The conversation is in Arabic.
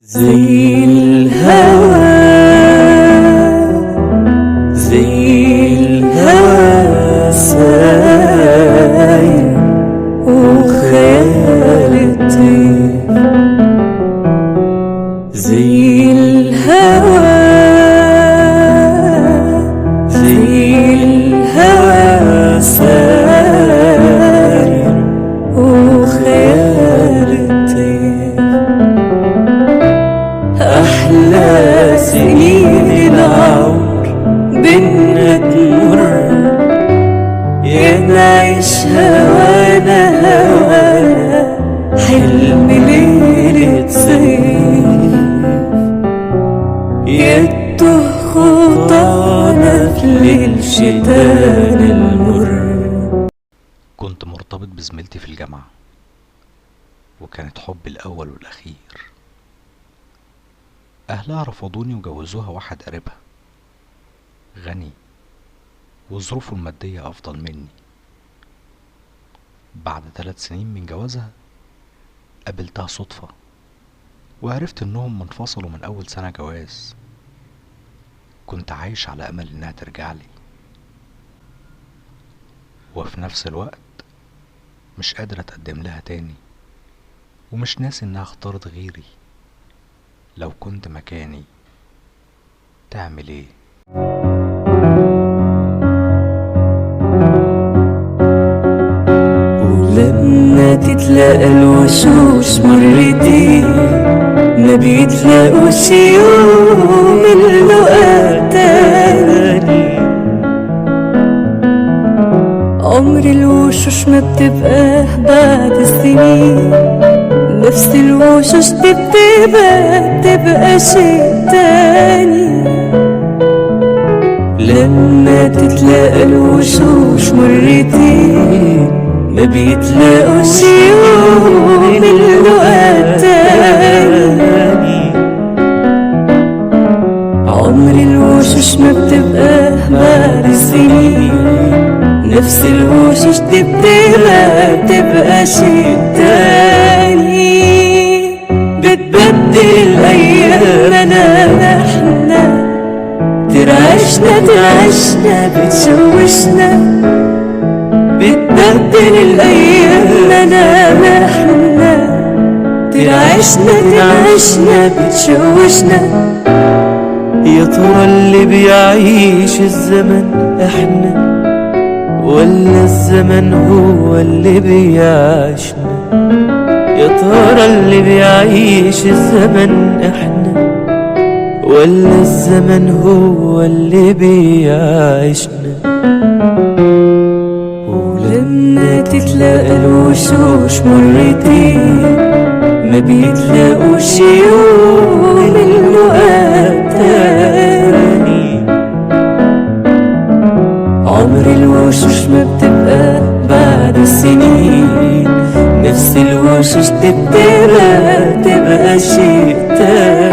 زي الهوى زي الهوى ساير وخيال الطير زي الهوى زي الهوى ساير وخيال الطير أحلى سنين العمر بينا تمر يا نعيش هوانا هوانا حلم ليلة صيف يتوه خطانا في ليل شتاء المر. كنت مرتبط بزميلتي في الجامعة وكانت حبي الأول والأخير. أهلها رفضوني وجوزوها واحد قريبها غني وظروفه المادية أفضل مني. بعد 3 سنين من جوازها قابلتها صدفة وعرفت إنهم منفصلوا من أول سنة جواز. كنت عايش على أمل إنها ترجعلي وفي نفس الوقت مش قادر أتقدم لها تاني ومش ناسي إنها اختارت غيري. لو كنت مكاني تعمل ايه؟ ولما تتلاقى الوشوش مرتين ما بيتلاقوش يوم اللقاء تاني. عمر الوشوش ما بتبقى بعد السنين نفس الوشوش بتبقى شيء تاني. لما تتلاقى الوشوش مرتين ما بيتلاقوش يوم اللقاء تاني. عمر الوشوش ما بتبقى بعد السنين نفس الوشوش بتبقى شيء تاني. بتبدل الأيام احنا ترعشنا بتشوشنا. بتبدل الأيام احنا ترعشنا بتشوشنا. يا ترى اللي بيعيش الزمن احنا ولا الزمن هو اللي بيعيشنا؟ يا ترى اللي بيعيش الزمن احنا ولا الزمن هو اللي بيعيشنا؟ ولما تتلاقى الوشوش مرتين ما بيتلاقوش يوم اللقاء تاني. عمر الوشوش ما بتبقى بعد السنين نفس الوشوش بتبقى شيء تاني.